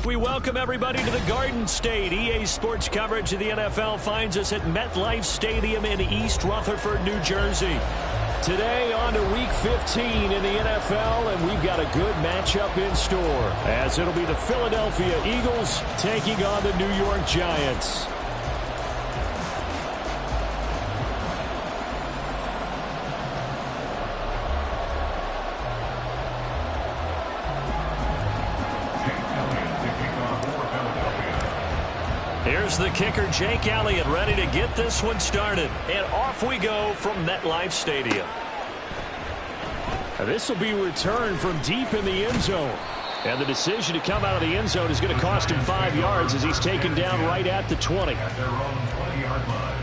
We welcome everybody to the Garden State. EA Sports coverage of the NFL finds us at MetLife Stadium in East Rutherford, New Jersey. Today on to Week 15 in the NFL, and we've got a good matchup in store, as it'll be the Philadelphia Eagles taking on the New York Giants. Here's the kicker, Jake Elliott, ready to get this one started. And off we go from MetLife Stadium. This will be returned from deep in the end zone. And the decision to come out of the end zone is going to cost him 5 yards as he's taken down right at the 20. At their own 20-yard line.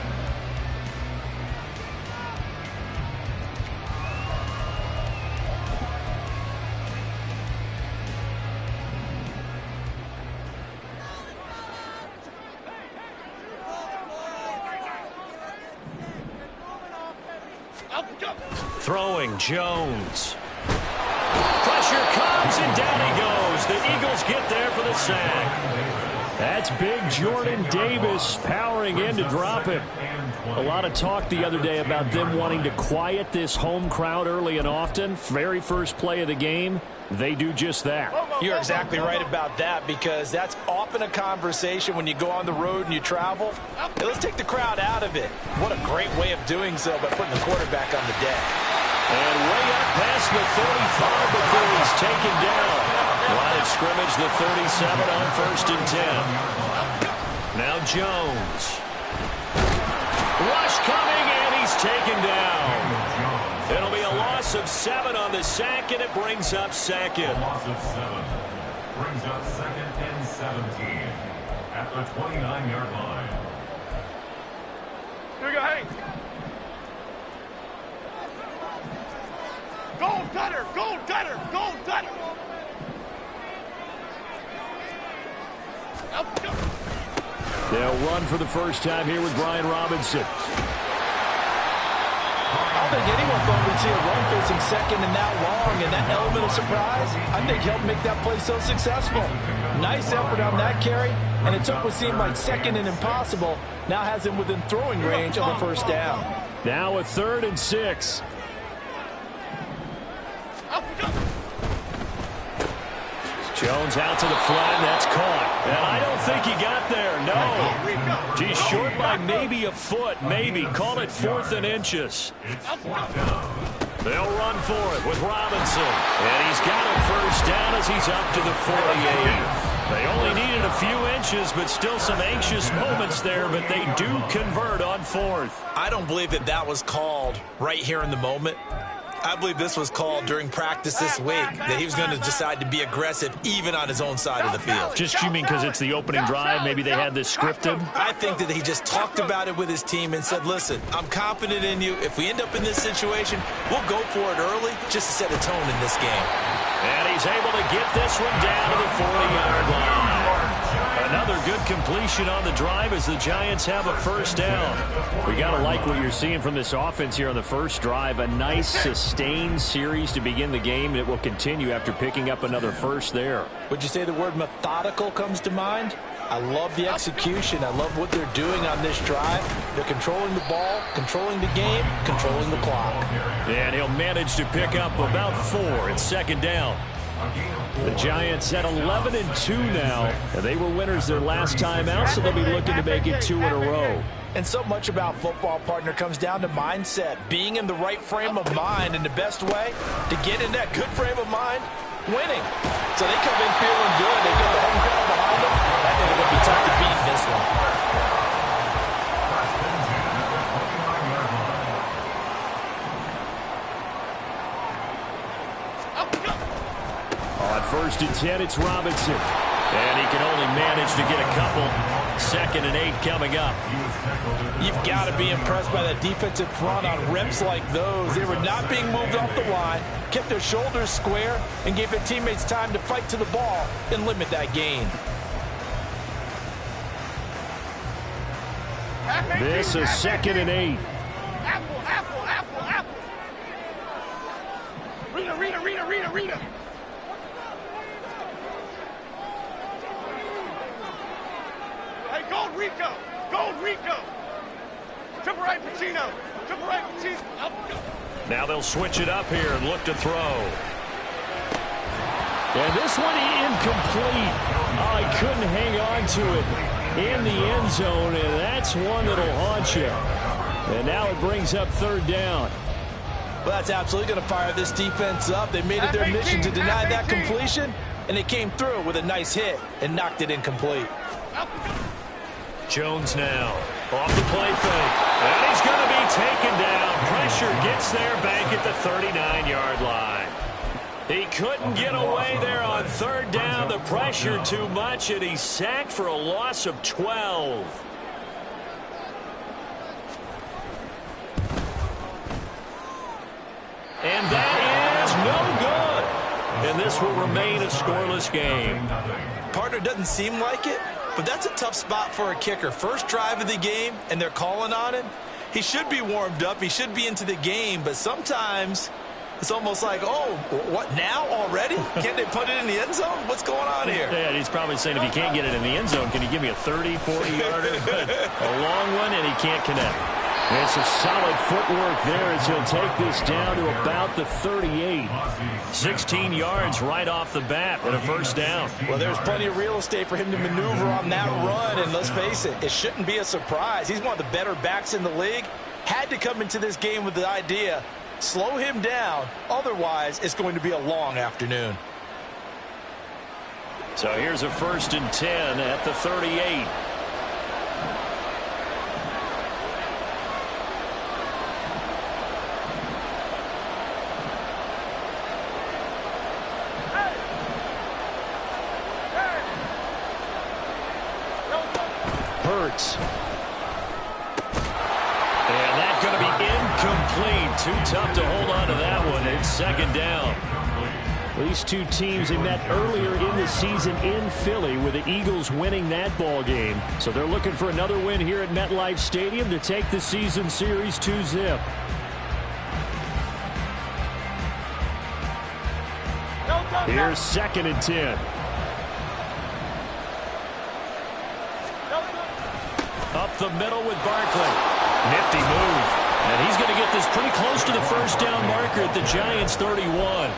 Throwing Jones. Pressure comes and down he goes. The Eagles get there for the sack. That's big Jordan Davis powering in to drop him. A lot of talk the other day about them wanting to quiet this home crowd early and often. Very first play of the game, they do just that. You're exactly right about that, because that's often a conversation when you go on the road and you travel. Hey, let's take the crowd out of it. What a great way of doing so by putting the quarterback on the deck. And way up past the 35 before he's taken down. Line of scrimmage, the 37 on 1st and 10. Now Jones. Rush coming, and he's taken down. It'll be a loss of 7 on the sack, and it brings up second. A loss of 7 brings up 2nd and 17 at the 29-yard line. Here we go, Hank. Gold cutter, gold cutter, gold cutter. They'll run for the first time here with Brian Robinson. I don't think anyone thought we'd see a run facing second and that long, and that element of surprise, I think, helped make that play so successful. Nice effort on that carry, and it took what seemed like second and impossible, now has him within throwing range of a first down. Now a 3rd and 6. Jones out to the flat, that's caught. And I don't think he got there, no. He's short by maybe a foot, maybe. Call it 4th and inches. They'll run for it with Robinson. And he's got a first down as he's up to the 48. They only needed a few inches, but still some anxious moments there, but they do convert on 4th. I don't believe that that was called right here in the moment. I believe this was called during practice this week, that he was going to decide to be aggressive even on his own side of the field. Just you mean because it's the opening drive? Maybe they had this scripted? I think that he just talked about it with his team and said, listen, I'm confident in you. If we end up in this situation, we'll go for it early just to set a tone in this game. And he's able to get this one down to the 40-yard line. Another good completion on the drive as the Giants have a first down. We got to like what you're seeing from this offense here on the first drive. A nice sustained series to begin the game, and it will continue after picking up another first there. Would you say the word methodical comes to mind? I love the execution. I love what they're doing on this drive. They're controlling the ball, controlling the game, controlling the clock. And he'll manage to pick up about 4. It's 2nd down. The Giants at 11-2 now. They were winners their last time out, so they'll be looking to make it 2 in a row. And so much about football, partner, comes down to mindset. Being in the right frame of mind, and the best way to get in that good frame of mind, winning. So they come in feeling good. They get the home crowd behind them. I think they're going to be tough to beat in this one. On 1st and 10, it's Robinson. And he can only manage to get a couple. 2nd and 8 coming up. You've got to be impressed by that defensive front on reps like those. They were not being moved off the line, kept their shoulders square, and gave their teammates time to fight to the ball and limit that gain. This is 2nd and 8. Apple, apple, apple, apple. Rita. Rico. Go, Rico. Triple right, Pacino. Triple right, Pacino. Up. Now they'll switch it up here and look to throw. And this one incomplete. Oh, he couldn't hang on to it in the end zone, and that's one that'll haunt you. And now it brings up third down. Well, that's absolutely going to fire this defense up. They made it their mission to deny that completion, and they came through with a nice hit and knocked it incomplete. Jones now off the play fake. And he's going to be taken down. Pressure gets there back at the 39-yard line. He couldn't get away there on third down. The pressure too much, and he's sacked for a loss of 12. And that is no good. And this will remain a scoreless game. Partner, doesn't seem like it, but that's a tough spot for a kicker. First drive of the game, and they're calling on him. He should be warmed up. He should be into the game, but sometimes it's almost like, oh, what, now already? Can't they put it in the end zone? What's going on here? Yeah, he's probably saying if you can't get it in the end zone, can you give me a 30, 40-yarder? A long one, and he can't connect. And some solid footwork there as he'll take this down to about the 38. 16 yards right off the bat and a first down. Well, there's plenty of real estate for him to maneuver on that run, and let's face it, it shouldn't be a surprise. He's one of the better backs in the league. Had to come into this game with the idea, slow him down, otherwise it's going to be a long afternoon. So here's a 1st and 10 at the 38. Hurts. And that's going to be incomplete. Too tough to hold on to that one. It's second down. These two teams, they met earlier in the season in Philly with the Eagles winning that ball game. So they're looking for another win here at MetLife Stadium to take the season series 2-zip. Here's 2nd and 10. Up the middle with Barkley. Nifty move. And he's going to get this pretty close to the first down marker at the Giants' 31.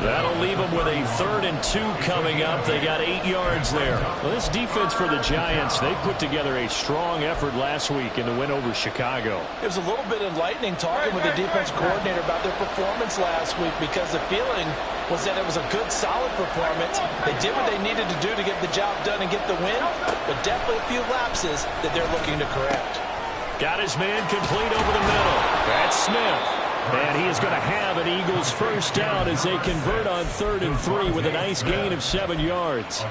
That'll leave them with a 3rd and 2 coming up. They got 8 yards there. Well, this defense for the Giants, they put together a strong effort last week in the win over Chicago. It was a little bit enlightening talking with the defense coordinator about their performance last week, because the feeling was that it was a good, solid performance. They did what they needed to do to get the job done and get the win, but definitely a few lapses that they're looking to correct. Got his man complete over the middle. That's Smith. And he is going to have an Eagles first down as they convert on 3rd and 3 with a nice gain of 7 yards.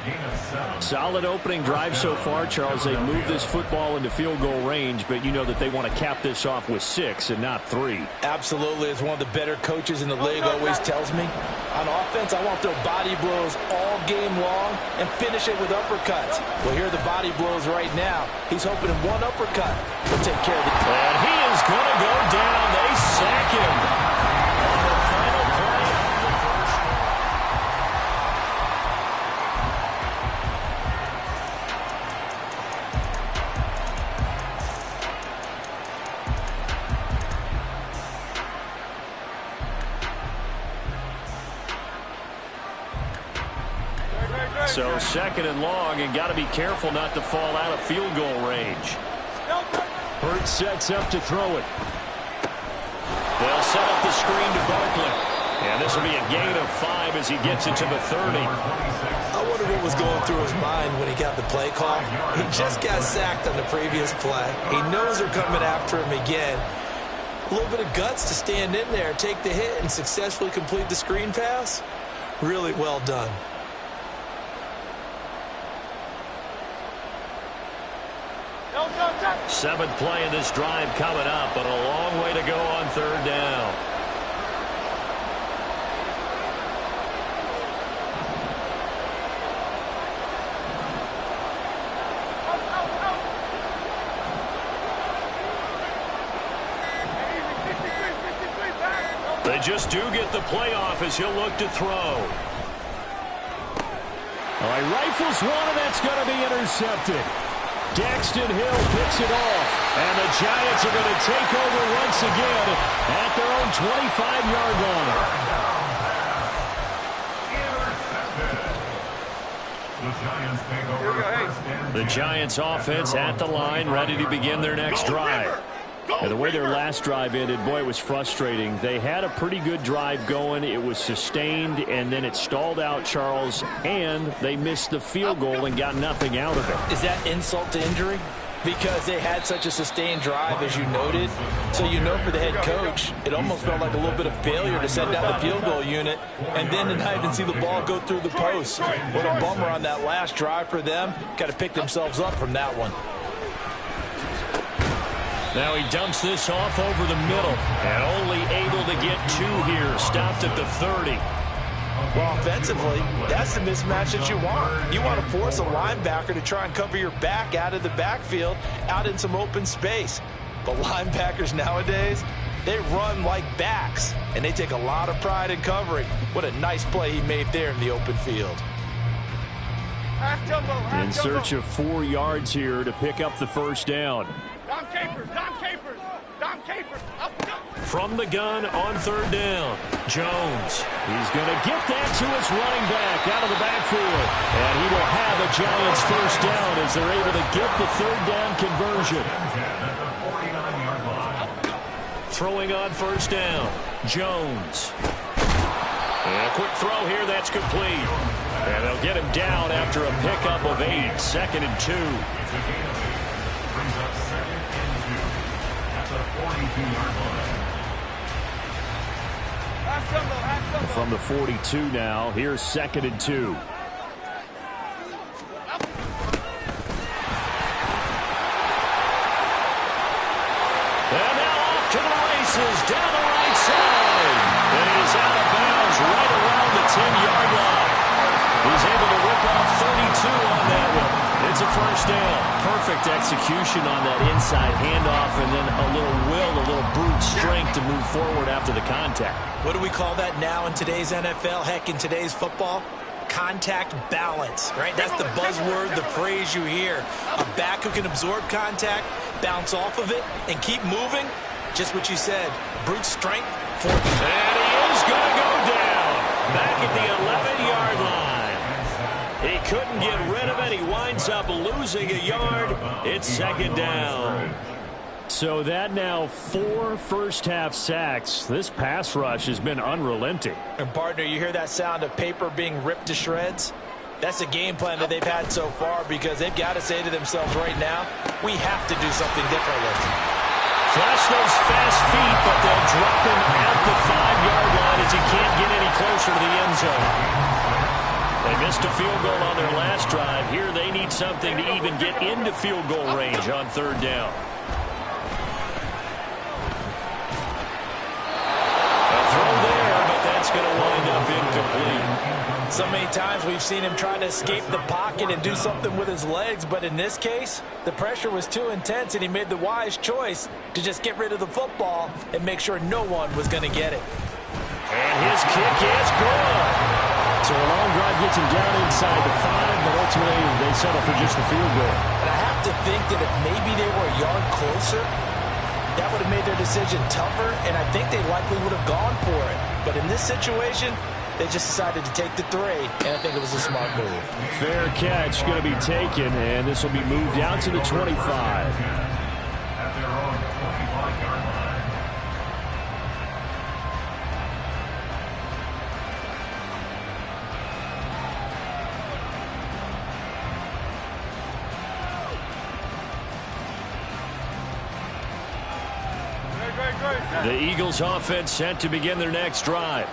Solid opening drive so far, Charles. They moved this football into field goal range, but you know that they want to cap this off with 6 and not 3. Absolutely. As one of the better coaches in the league always tells me, on offense, I want to throw body blows all game long and finish it with uppercuts. Well, here are the body blows right now. He's hoping one uppercut will take care of it. And he is going to go down. They sack him. On the final play of the first. So 2nd and long, and got to be careful not to fall out of field goal range. Hurts sets up to throw it. They'll set up the screen to Barkley. And this will be a gain of 5 as he gets it to the 30. I wonder what was going through his mind when he got the play call. He just got sacked on the previous play. He knows they're coming after him again. A little bit of guts to stand in there, take the hit, and successfully complete the screen pass. Really well done. Seventh play of this drive coming up, but a long way to go on 3rd down. They just do get the playoff as he'll look to throw. All right, rifles one, and that's going to be intercepted. Daxton Hill picks it off. And the Giants are going to take over once again at their own 25-yard line. The Giants offense at the line, ready to begin their next drive. And the way their last drive ended, boy, it was frustrating. They had a pretty good drive going. It was sustained, and then it stalled out, Charles, and they missed the field goal and got nothing out of it. Is that insult to injury? Because they had such a sustained drive, as you noted. So you know for the head coach, it almost felt like a little bit of failure to send down the field goal unit and then to not even see the ball go through the post. What a bummer on that last drive for them. Got to pick themselves up from that one. Now he dumps this off over the middle and only able to get 2 here. Stopped at the 30. Well, offensively, that's the mismatch that you want. You want to force a linebacker to try and cover your back out of the backfield, out in some open space. But linebackers nowadays, they run like backs, and they take a lot of pride in covering. What a nice play he made there in the open field. In search of 4 yards here to pick up the first down. Dom Capers, Dom Capers, Dom Capers, up. From the gun on 3rd down, Jones. He's going to get that to his running back out of the backfield. And he will have a Giants first down as they're able to get the 3rd down conversion. Throwing on 1st down, Jones. And a quick throw here, that's complete. And they'll get him down after a pickup of 8, 2nd and 2. Brings up 2nd and 2 at the 42-yard line. From the 42 now, here's 2nd and 2. And now off to the races, down the right side. And he's out of bounds right around the 10-yard line. He's able to rip off 32 on that one. It's a first down. Perfect execution on that inside handoff, and then a little will, a little brute strength to move forward after the contact. What do we call that now in today's NFL? Heck, in today's football? Contact balance, right? That's the buzzword, the phrase you hear. A back who can absorb contact, bounce off of it, and keep moving. Just what you said. Brute strength. And he is going to go down. Back at the 11-yard line. He couldn't get rid of it. He winds up losing a yard. It's 2nd down. So that now 4 first-half sacks. This pass rush has been unrelenting. And, partner, you hear that sound of paper being ripped to shreds? That's the game plan that they've had so far because they've got to say to themselves right now, we have to do something differently. Flash those fast feet, but they'll drop him at the 5-yard line as he can't get any closer to the end zone. They missed a field goal on their last drive. Here they need something to even get into field goal range on 3rd down. A throw there, but that's going to wind up incomplete. So many times we've seen him trying to escape the pocket and do something with his legs, but in this case, the pressure was too intense and he made the wise choice to just get rid of the football and make sure no one was going to get it. And his kick is good. So a long drive gets him down inside the 5, but ultimately they settle for just the field goal. And I have to think that if maybe they were a yard closer, that would have made their decision tougher, and I think they likely would have gone for it. But in this situation, they just decided to take the 3, and I think it was a smart move. Fair catch going to be taken, and this will be moved out to the 25. At their own 25-yard line. The Eagles offense set to begin their next drive.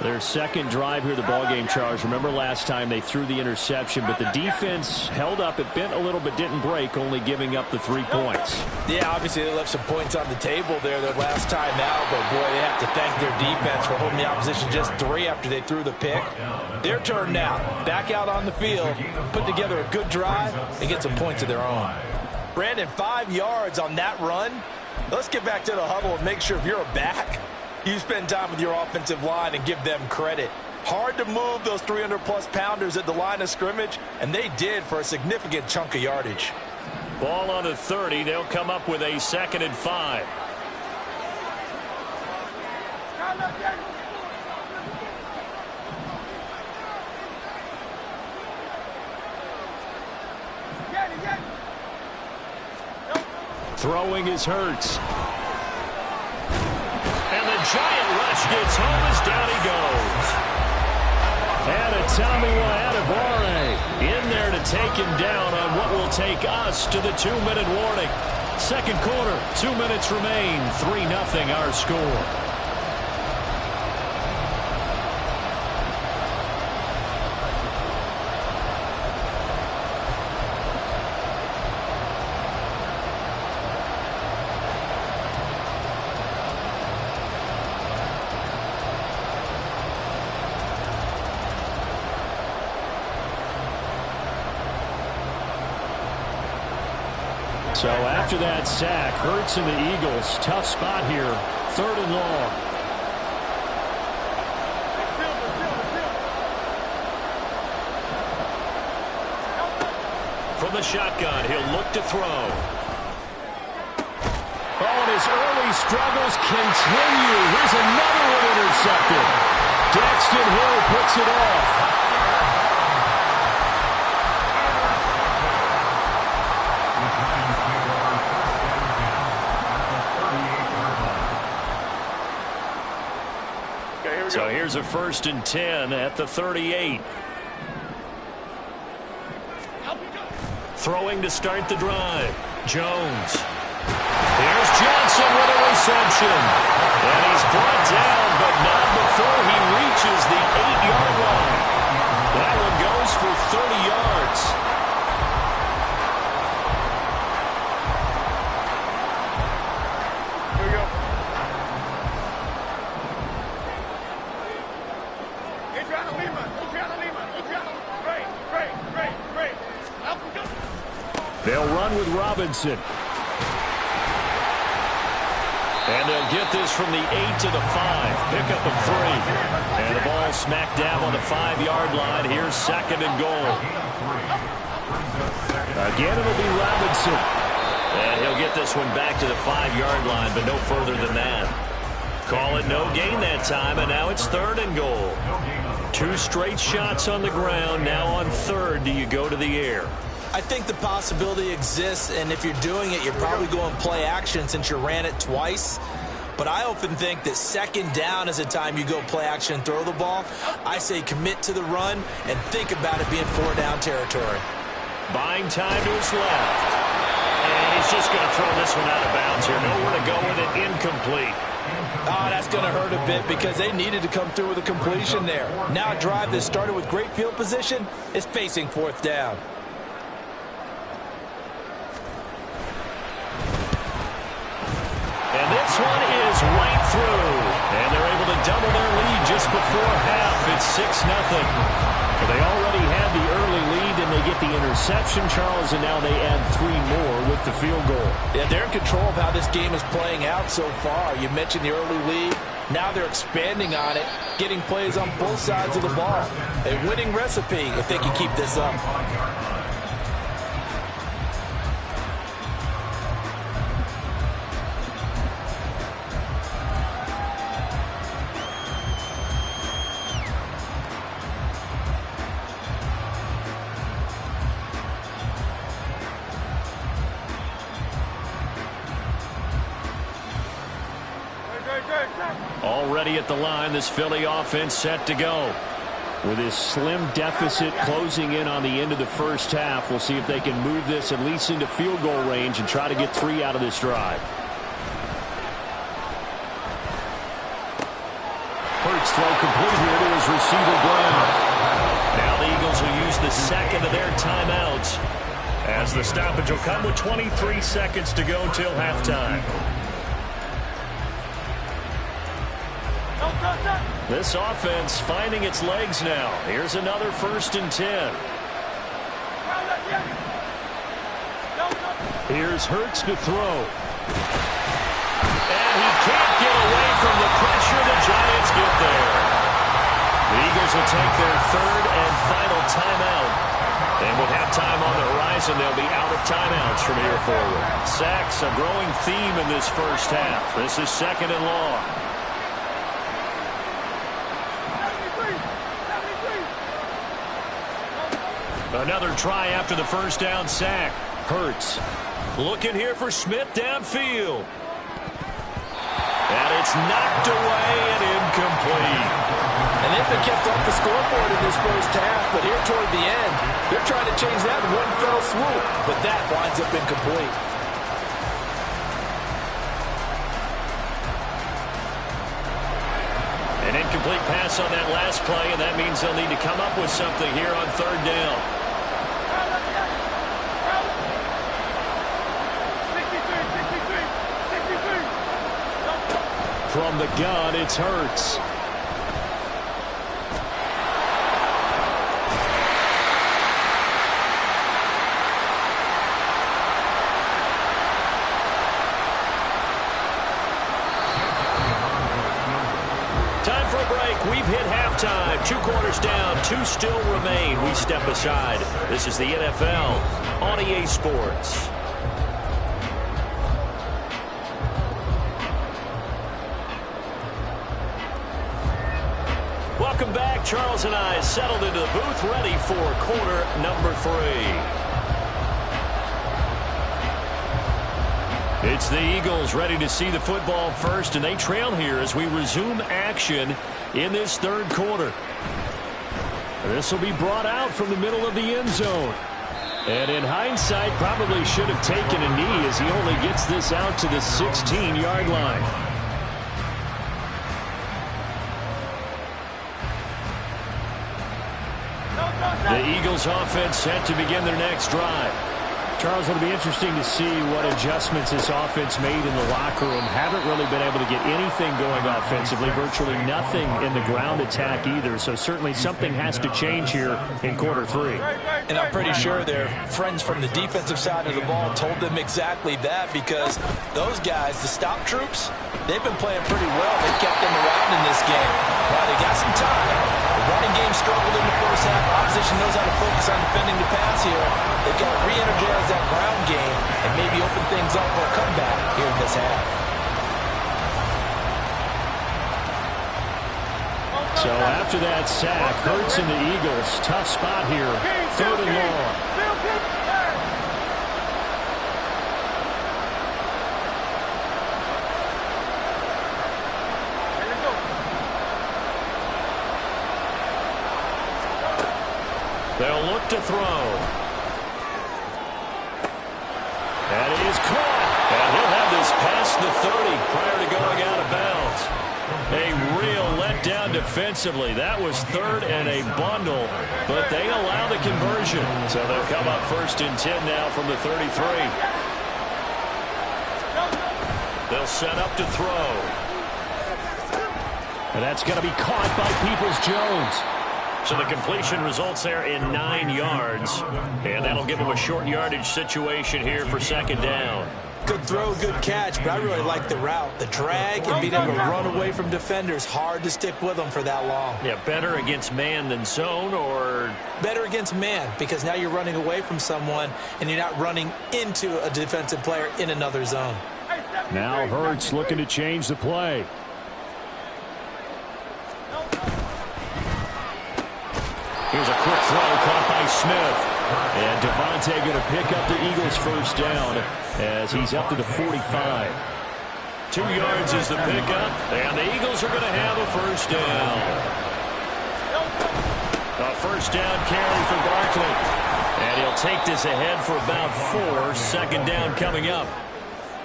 Their 2nd drive here of the ballgame, Charles. Remember last time they threw the interception, but the defense held up. It bent a little but didn't break, only giving up the 3 points. Yeah, obviously they left some points on the table there their last time out, but boy, they have to thank their defense for holding the opposition just 3 after they threw the pick. Their turn now. Back out on the field, put together a good drive, and get some points of their own. Brandon, 5 yards on that run. Let's get back to the huddle and make sure if you're a back, you spend time with your offensive line and give them credit. Hard to move those 300-plus pounders at the line of scrimmage, and they did for a significant chunk of yardage. Ball on the 30. They'll come up with a 2nd and 5. Throwing is Hurts. And the giant rush gets home as down he goes. And a Tommy Wahatabare in there to take him down on what will take us to the 2-minute warning. Second quarter, 2 minutes remain. 3-0 our score. So after that sack, Hurts and the Eagles, tough spot here, 3rd and long. From the shotgun, he'll look to throw. Oh, and his early struggles continue. Here's another one intercepted. Daxton Hill picks it off. So here's a 1st and 10 at the 38. Throwing to start the drive. Jones. Here's Johnson with a reception. And he's brought down, but not before he reaches the 8-yard line. That one goes for 30 yards. They'll run with Robinson. And they'll get this from the 8 to the 5. Pick up of 3. And the ball smacked down on the 5-yard line. Here's 2nd and goal. Again, it'll be Robinson. And he'll get this one back to the 5-yard line, but no further than that. Call it no gain that time, and now it's 3rd and goal. 2 straight shots on the ground. Now on 3rd, do you go to the air? I think the possibility exists, and if you're doing it, you're probably going play action since you ran it twice. But I often think that 2nd down is a time you go play action and throw the ball. I say commit to the run and think about it being 4-down territory. Buying time to his left. And he's just going to throw this one out of bounds here. Nowhere to go with it. Incomplete. Oh, that's going to hurt a bit because they needed to come through with a completion there. Now a drive that started with great field position is facing 4th down. And this one is right through. And they're able to double their lead just before half. It's 6-0. They already had the early lead, and they get the interception, Charles, and now they add 3 more with the field goal. Yeah, they're in control of how this game is playing out so far. You mentioned the early lead. Now they're expanding on it, getting plays on both sides of the ball. A winning recipe if they can keep this up. Already at the line, this Philly offense set to go. With this slim deficit closing in on the end of the first half, we'll see if they can move this at least into field goal range and try to get 3 out of this drive. Hurts throw complete here to his receiver Brown. Now the Eagles will use the 2nd of their timeouts as the stoppage will come with 23 seconds to go till halftime. This offense finding its legs now. Here's another 1st and 10. Here's Hurts to throw. And he can't get away from the pressure. The Giants get there. The Eagles will take their 3rd and final timeout And with halftime on the horizon, they'll be out of timeouts from here forward. Sacks, a growing theme in this first half. This is 2nd and long. Another try after the first down sack. Hurts looking here for Smith downfield. And it's knocked away and incomplete. And they've been kept off the scoreboard in this first half, but here toward the end, they're trying to change that in one fell swoop, but that winds up incomplete. An incomplete pass on that last play, and that means they'll need to come up with something here on 3rd down. From the gun, it's Hurts. Time for a break. We've hit halftime. 2 quarters down, 2 still remain. We step aside. This is the NFL on EA Sports. Welcome back. Charles and I settled into the booth, ready for quarter number 3. It's the Eagles ready to see the football first, and they trail here as we resume action in this 3rd quarter. This will be brought out from the middle of the end zone. And in hindsight, probably should have taken a knee as he only gets this out to the 16-yard line. The Eagles offense set to begin their next drive. Charles, it'll be interesting to see what adjustments this offense made in the locker room. Haven't really been able to get anything going offensively, virtually nothing in the ground attack either. So certainly something has to change here in quarter 3. And I'm pretty sure their friends from the defensive side of the ball told them exactly that, because those guys, the stop troops, they've been playing pretty well. They kept them around in this game. Now they got some time. The running game struggled in the first half. Opposition knows how to focus on defending the pass here. They've got to re-energize that ground game and maybe open things up for a comeback here in this half. So after that sack, Hurts and the Eagles, tough spot here, 3rd and long. They'll look to throw. That is caught. And he'll have this past the 30 prior to going out of bounds. A real letdown defensively. That was 3rd and a bundle, but they allow the conversion. So they'll come up 1st and 10 now from the 33. They'll set up to throw. And that's going to be caught by Peoples-Jones. So the completion results there in 9 yards. And that'll give them a short yardage situation here for 2nd down. Good throw, good catch, but I really like the route. The drag and being able to run away from defenders. Hard to stick with them for that long. Yeah, better against man than zone, or? Better against man, because now you're running away from someone and you're not running into a defensive player in another zone. Now Hurts looking to change the play. Here's a quick throw caught by Smith. And Devontae going to pick up the Eagles' 1st down as he's up to the 45. 2 yards is the pickup, and the Eagles are going to have a 1st down. A 1st down carry for Barkley. And he'll take this ahead for about 4. 2nd down coming up.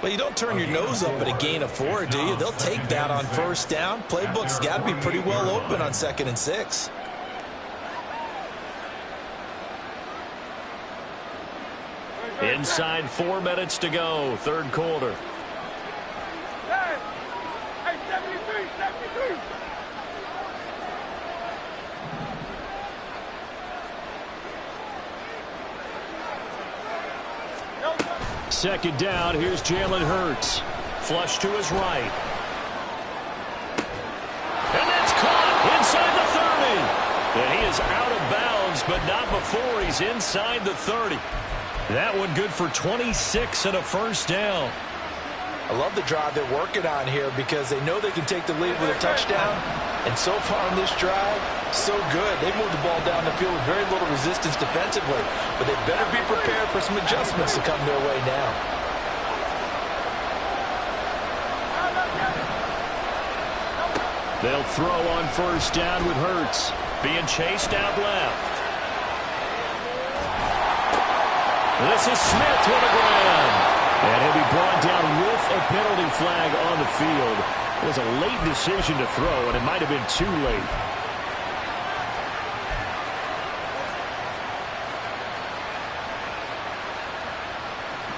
Well, you don't turn your nose up at a gain of 4, do you? They'll take that on 1st down. Playbook's got to be pretty well open on 2nd and 6. Inside 4 minutes to go, 3rd quarter. Hey, 73. 2nd down, here's Jalen Hurts. Flush to his right. And that's caught inside the 30. And he is out of bounds but not before he's inside the 30. That one good for 26 and a first down. I love the drive they're working on here because they know they can take the lead with a touchdown. And so far in this drive, so good. They moved the ball down the field with very little resistance defensively. But they better be prepared for some adjustments to come their way now. They'll throw on first down with Hurts. Being chased out left. This is Smith to the ground. And he'll be brought down with a penalty flag on the field. It was a late decision to throw, and it might have been too late.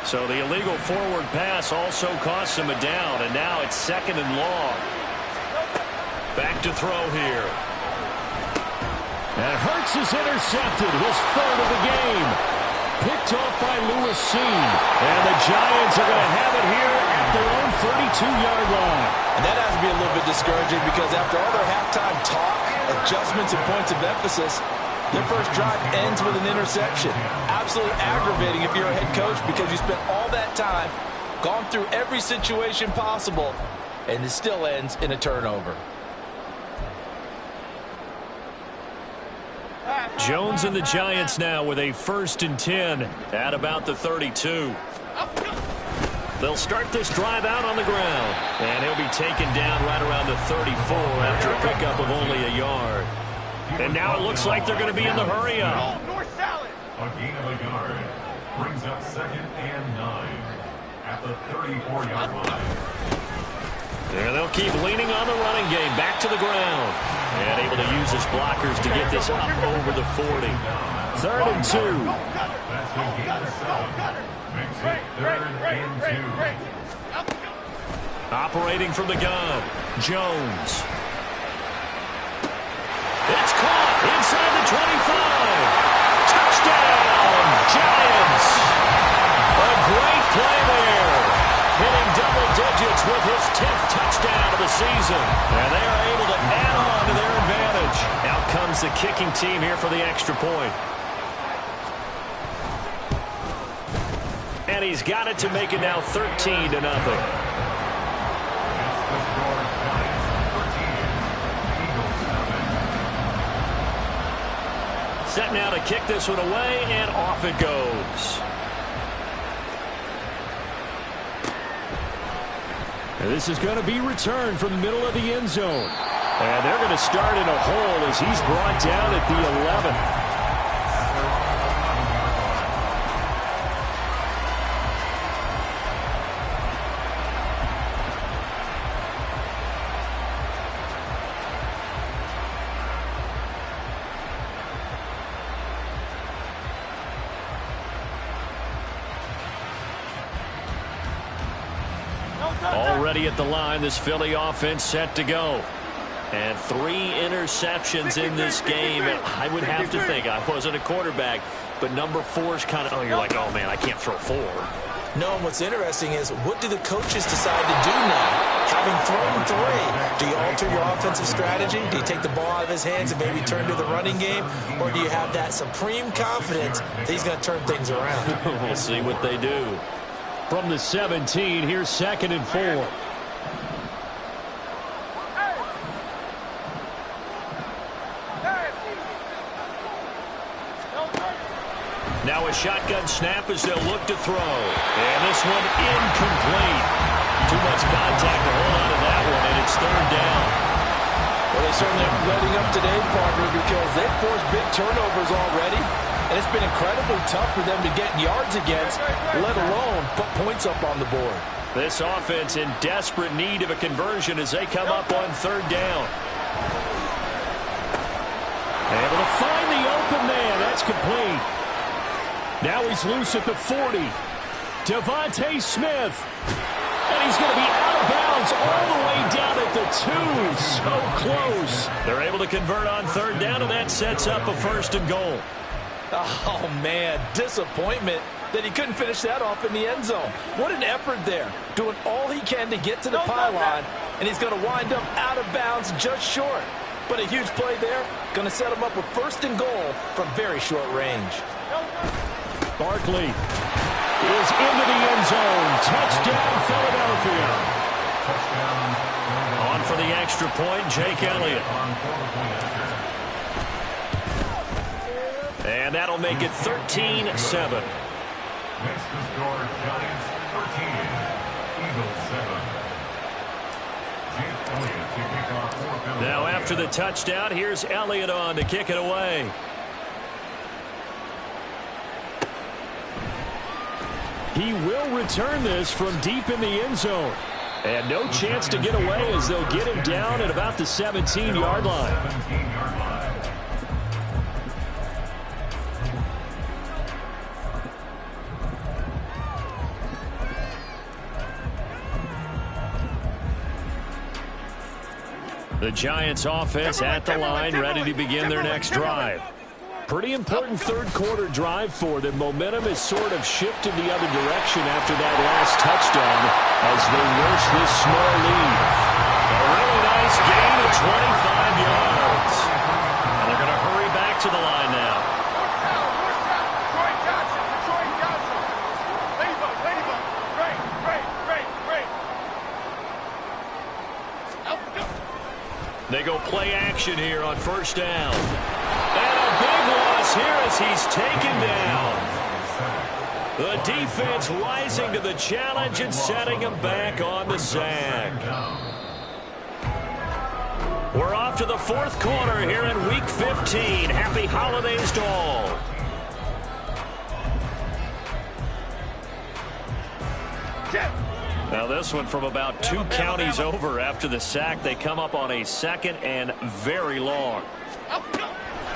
So the illegal forward pass also costs him a down, and now it's 2nd and long. Back to throw here. And Hurts is intercepted, his 3rd of the game. Picked off by Lewis Seen. And the Giants are going to have it here at their own 32-yard line. And that has to be a little bit discouraging because after all their halftime talk, adjustments and points of emphasis, their first drive ends with an interception. Absolutely aggravating if you're a head coach because you spent all that time, gone through every situation possible, and it still ends in a turnover. Jones and the Giants now with a 1st and 10 at about the 32. They'll start this drive out on the ground. And he'll be taken down right around the 34 after a pickup of only a yard. And now it looks like they're going to be in the hurry-up. A gain of a yard brings up 2nd and 9 at the 34-yard line. And they'll keep leaning on the running game. Back to the ground. And able to use his blockers to get this up over the 40. 3rd and 2. That's a gain of 7. Makes it 3rd and 2. Operating from the gun. Jones. It's caught inside the 25. Touchdown, Giants. A great play there. Hitting double digits with his 10th touchdown of the season. And they are able to add on to their advantage. Out comes the kicking team here for the extra point. And he's got it to make it now 13-0. Set now to kick this one away, and off it goes. And this is going to be returned from the middle of the end zone. And they're going to start in a hole as he's brought down at the 11. Already at the line, this Philly offense set to go. And 3 interceptions in this game. And I would have to think, I wasn't a quarterback, but number 4 is kind of, you're like, oh man, I can't throw 4. No, and what's interesting is, what do the coaches decide to do now? Having thrown 3, do you alter your offensive strategy? Do you take the ball out of his hands and maybe turn to the running game? Or do you have that supreme confidence that he's going to turn things around? We'll see what they do. From the 17, here's 2nd and 4. Now a shotgun snap as they'll look to throw. And this one incomplete. Too much contact to hold on to that one, and it's 3rd down. Well, they certainly aren't letting up today, partner, because they've forced big turnovers already. And it's been incredibly tough for them to get yards against, let alone put points up on the board. This offense in desperate need of a conversion as they come up on 3rd down. Able to find the open man. That's complete. Now he's loose at the 40. Devontae Smith. And he's going to be out of bounds all the way down at the 2. So close. They're able to convert on 3rd down, and that sets up a 1st and goal. Oh, man, disappointment that he couldn't finish that off in the end zone. What an effort there, doing all he can to get to the pylon, and he's going to wind up out of bounds just short. But a huge play there, going to set him up with first and goal from very short range. Barkley is into the end zone. Touchdown, Philadelphia. On for the extra point, Jake Elliott. And that'll make it 13-7. Next to score, Giants 13, Eagles 7. Jake Elliott to kick off for Philadelphia. Now after the touchdown, here's Elliott on to kick it away. He will return this from deep in the end zone. And no chance to get away as they'll get him down at about the 17-yard line. 17-yard line. The Giants offense at the line, ready to begin their next drive. Pretty important third-quarter drive for them. Momentum has sort of shifted the other direction after that last touchdown as they nurse this small lead. A really nice gain of 25 yards. And they're going to hurry back to the line now. They go play action here on first down. And a big loss here as he's taken down. The defense rising to the challenge and setting him back on the sack. We're off to the fourth quarter here in Week 15. Happy holidays to all. Now this one from about 2 counties over after the sack. They come up on a second and very long.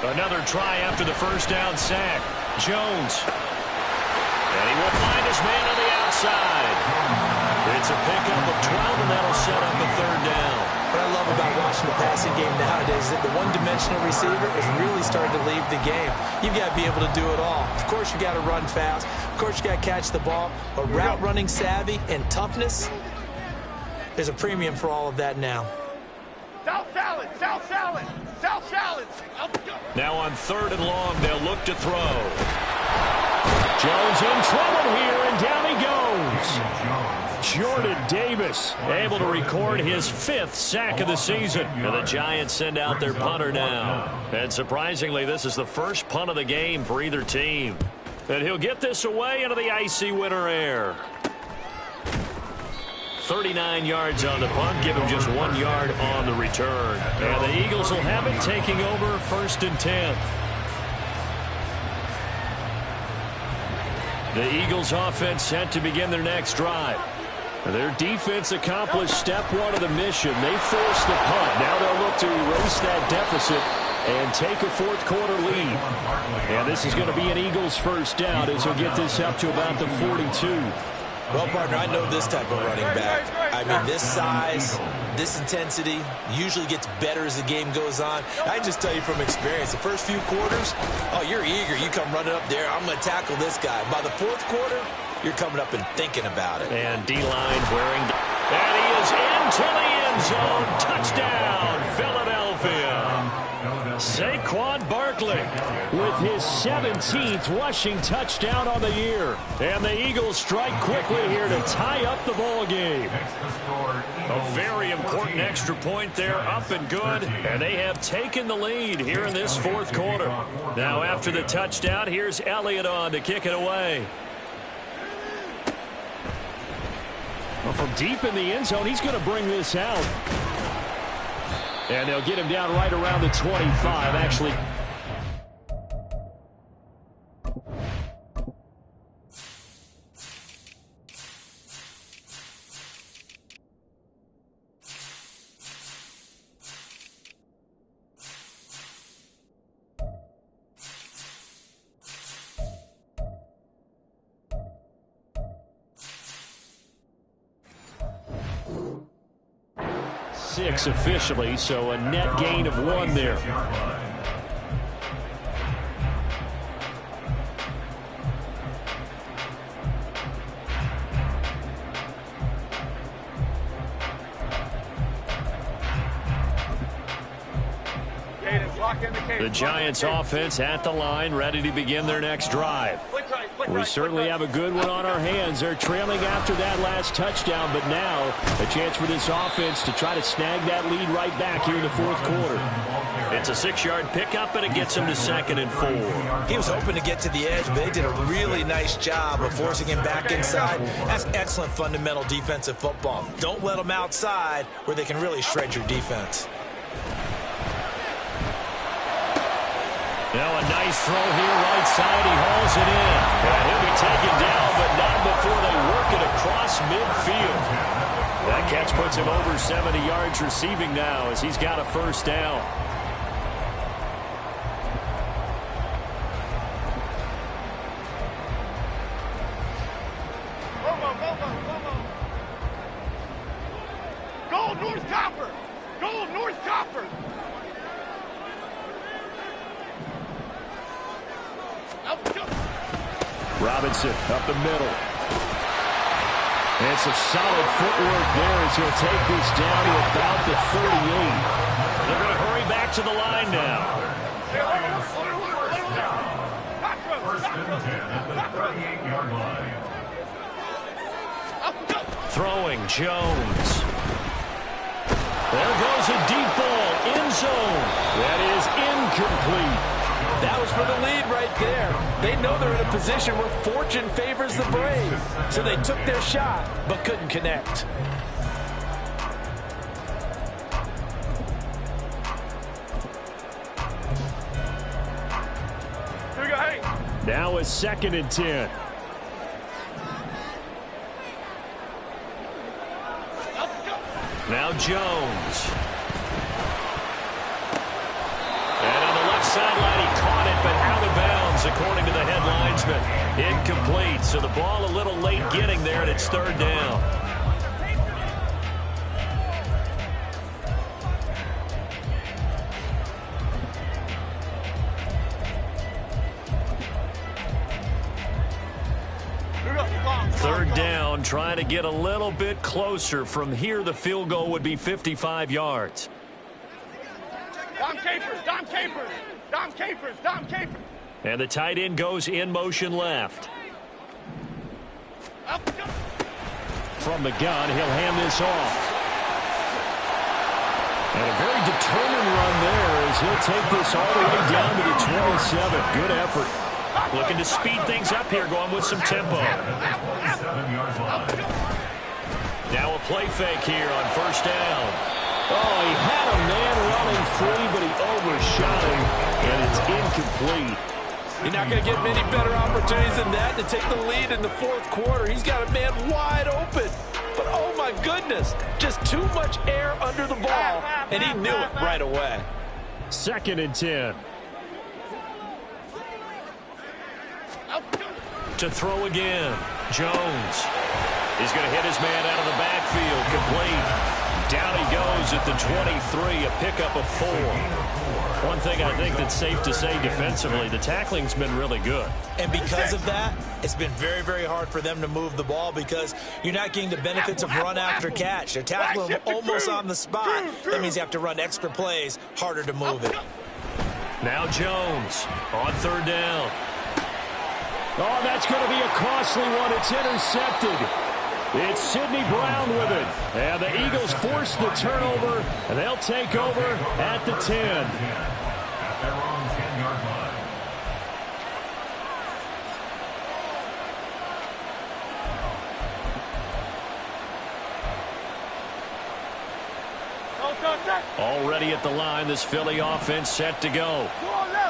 Another try after the first down sack. Jones. And he will find his man on the outside. It's a pickup of 12, and that'll set up a third down. What I love about watching the passing game nowadays is that the one-dimensional receiver is really starting to leave the game. You've got to be able to do it all. Of course, you got to run fast. Of course, you got to catch the ball. But route running savvy and toughness, there's a premium for all of that now. South salad, south salad, south salad. Now on third and long, they'll look to throw. Jones in trouble here, and down he goes. Jordan Davis able to record his 5th sack of the season. And the Giants send out their punter now. And surprisingly, this is the first punt of the game for either team. And he'll get this away into the icy winter air. 39 yards on the punt, give him just 1 yard on the return. And the Eagles will have it, taking over first and 10. The Eagles offense set to begin their next drive. Their defense accomplished step 1 of the mission. They forced the punt. Now they'll look to erase that deficit and take a fourth-quarter lead. And this is going to be an Eagles first down as he'll get this up to about the 42. Well, partner, I know this type of running back. I mean, this size, this intensity usually gets better as the game goes on. I just tell you from experience, the first few quarters, oh, you're eager. You come running up there, I'm going to tackle this guy. By the fourth quarter, you're coming up and thinking about it. And D-line wearing. And he is into the end zone. Touchdown, Philadelphia. Saquon Barkley with his 17th rushing touchdown on the year. And the Eagles strike quickly here to tie up the ball game. A very important extra point there, up and good. And they have taken the lead here in this fourth quarter. Now after the touchdown, here's Elliott on to kick it away. Well, from deep in the end zone, he's going to bring this out. And they'll get him down right around the 25, actually. Six officially, so a net gain of 1 there. The Giants offense at the line, ready to begin their next drive. We certainly have a good one on our hands. They're trailing after that last touchdown, but now a chance for this offense to try to snag that lead right back here in the fourth quarter. It's a 6-yard pickup, and it gets him to 2nd and 4. He was hoping to get to the edge, but they did a really nice job of forcing him back inside. That's excellent fundamental defensive football. Don't let them outside where they can really shred your defense. Now a nice throw here, right side. He hauls it in. And he'll be taken down, but not before they work it across midfield. That catch puts him over 70 yards receiving now as he's got a first down. Go, North Copper! Go, North Copper! Robinson up the middle. And some solid footwork there as he'll take this down to about the 38. They're going to hurry back to the line now. First and 10 at the 38-yard line. Throwing Jones. There goes a deep ball, end zone. That is incomplete. That was for the lead right there. They know they're in a position where fortune favors the brave. So they took their shot, but couldn't connect. Now a 2nd and 10. Now Jones. And on the left sideline, he caught it, but out of bounds, according to the head linesman. Incomplete, so the ball a little late getting there, and it's 3rd down. Third down, trying to get a little bit closer. From here, the field goal would be 55 yards. Dom Capers, Dom Capers, Dom Capers, Dom Capers. And the tight end goes in motion left. From the gun, he'll hand this off. And a very determined run there as he'll take this all the way down to the 27. Good effort. Looking to speed things up here, going with some tempo. Now a play fake here on first down. Oh, he had a man running free, but he overshot him, and it's incomplete. You're not going to get many better opportunities than that to take the lead in the fourth quarter. He's got a man wide open. But, oh, my goodness, just too much air under the ball, and he knew it right away. 2nd and 10. To throw again, Jones. He's going to hit his man out of the backfield, complete. Down he goes at the 23, a pickup of 4. One thing I think that's safe to say defensively, the tackling's been really good. And because of that, it's been very, very hard for them to move the ball because you're not getting the benefits of run after catch. They're tackling them almost on the spot. That means you have to run extra plays, harder to move it. Now Jones on third down. Oh, that's going to be a costly one. It's intercepted. It's Sidney Brown with it. And the Eagles force the turnover, and they'll take over at the 10. At their own 10-yard line. Already at the line, this Philly offense set to go.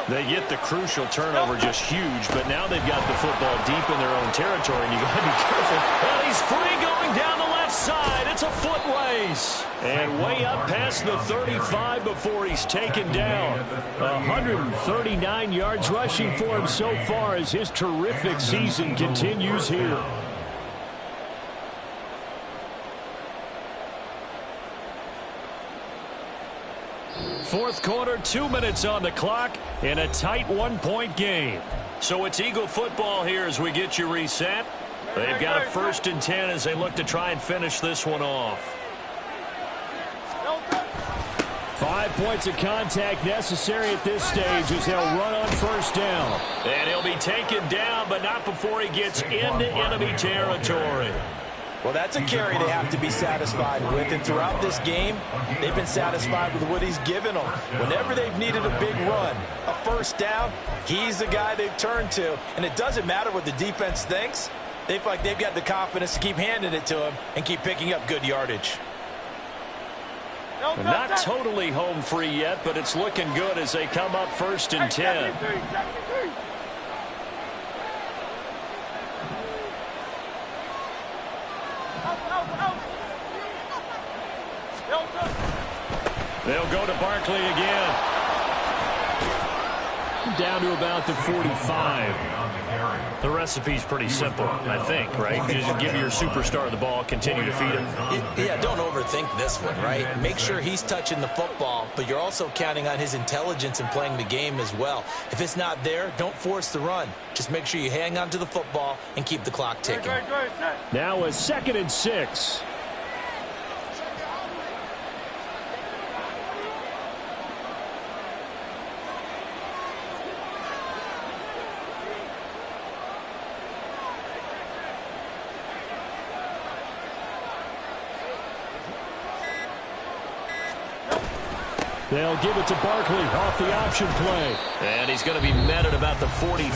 They get the crucial turnover, just huge, but now they've got the football deep in their own territory, and you got to be careful. And he's free going down the left side. It's a foot race. And way up past the 35 before he's taken down. 139 yards rushing for him so far as his terrific season continues here. Fourth quarter, 2 minutes on the clock in a tight one-point game. So it's Eagle football here as we get you reset. They've got a 1st and 10 as they look to try and finish this one off. 5 points of contact necessary at this stage as they'll run on first down. And he'll be taken down, but not before he gets into enemy territory. Well, that's a carry they have to be satisfied with, and throughout this game, they've been satisfied with what he's given them. Whenever they've needed a big run, a first down, he's the guy they've turned to. And it doesn't matter what the defense thinks. They feel like they've got the confidence to keep handing it to him and keep picking up good yardage. Not totally home free yet, but it's looking good as they come up 1st and 10. They'll go to Barkley again. Down to about the 45. The recipe's pretty simple, I think, right? You just give your superstar the ball, continue to feed him. Yeah, don't overthink this one, right? Make sure he's touching the football, but you're also counting on his intelligence in playing the game as well. If it's not there, don't force the run. Just make sure you hang on to the football and keep the clock ticking. Now a 2nd and 6. They'll give it to Barkley off the option play. And he's going to be met at about the 43.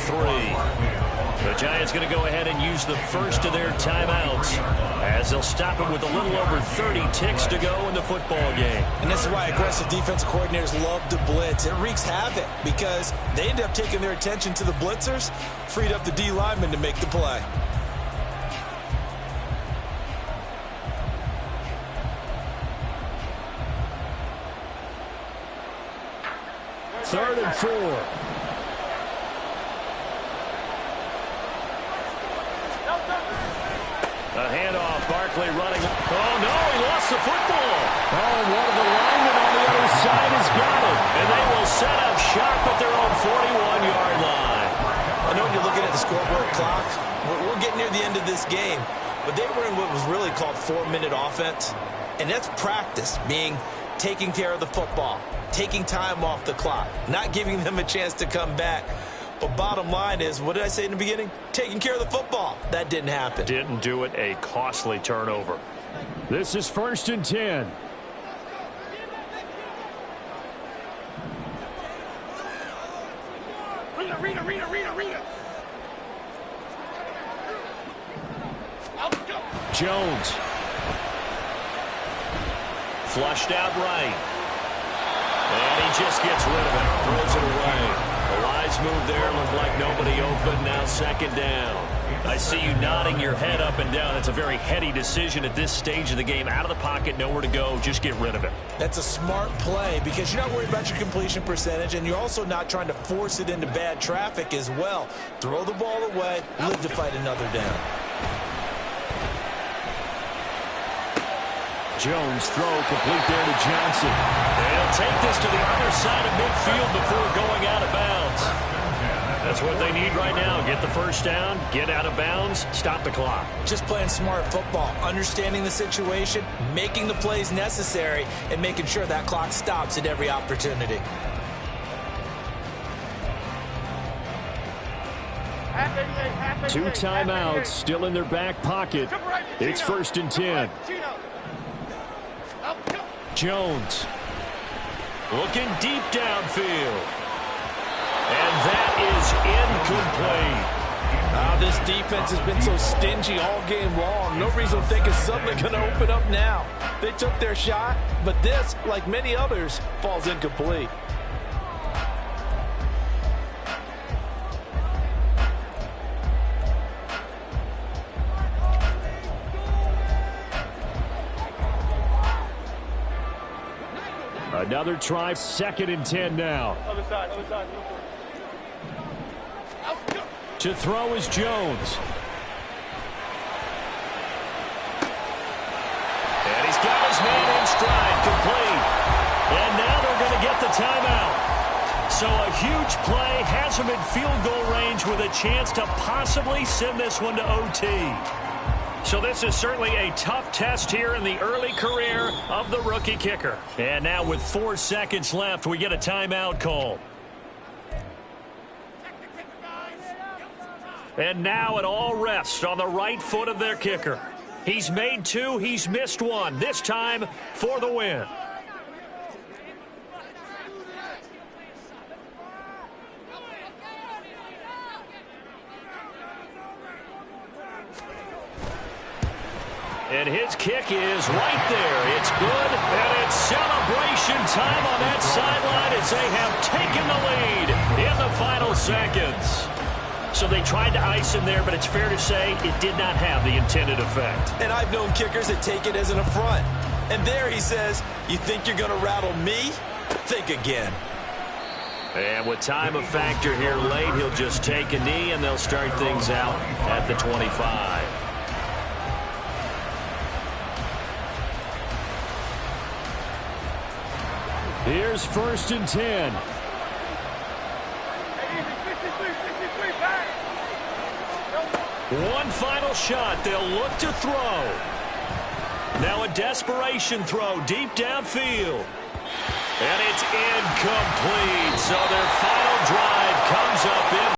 The Giants going to go ahead and use the first of their timeouts as they'll stop him with a little over 30 ticks to go in the football game. And this is why aggressive defensive coordinators love to blitz. It wreaks havoc because they end up taking their attention to the blitzers, freed up the D lineman to make the play. Third and 4. A handoff, Barkley running. Oh, no, he lost the football. Oh, one of the linemen on the other side has got it. And they will set up shop at their own 41-yard line. I know when you're looking at the scoreboard clock, we're getting near the end of this game, but they were in what was really called 4-minute offense, and that's practice, meaning taking care of the football, taking time off the clock, not giving them a chance to come back. But bottom line is, what did I say in the beginning? Taking care of the football. That didn't happen. Didn't do it. A costly turnover. This is 1st and 10. Rita. Jones. Flushed out right. And he just gets rid of it. Throws it away. A wise move there. Looked like nobody open. Now 2nd down. I see you nodding your head up and down. It's a very heady decision at this stage of the game. Out of the pocket, nowhere to go. Just get rid of it. That's a smart play because you're not worried about your completion percentage, and you're also not trying to force it into bad traffic as well. Throw the ball away, live to fight another down. Jones throw complete there to Johnson. They'll take this to the other side of midfield before going out of bounds. That's what they need right now. Get the first down, get out of bounds, stop the clock. Just playing smart football, understanding the situation, making the plays necessary, and making sure that clock stops at every opportunity. Two timeouts still in their back pocket. It's 1st and 10. Jones. Looking deep downfield. And that is incomplete. This defense has been so stingy all game long. No reason to think it's suddenly going to open up now. They took their shot, but this, like many others, falls incomplete. Another try, 2nd and 10 now. Other side. To throw is Jones. And he's got his man in stride, complete. And now they're going to get the timeout. So a huge play has him in field goal range with a chance to possibly send this one to OT. So this is certainly a tough test here in the early career of the rookie kicker. And now with 4 seconds left, we get a timeout call. And now it all rests on the right foot of their kicker. He's made 2, he's missed 1. This time for the win. And his kick is right there. It's good, and it's celebration time on that sideline as they have taken the lead in the final seconds. So they tried to ice him there, but it's fair to say it did not have the intended effect. And I've known kickers that take it as an affront. And there he says, you think you're going to rattle me? Think again. And with time a factor here late, he'll just take a knee, and they'll start things out at the 25. Here's 1st and 10. One final shot. They'll look to throw. Now a desperation throw deep downfield. And it's incomplete. So they're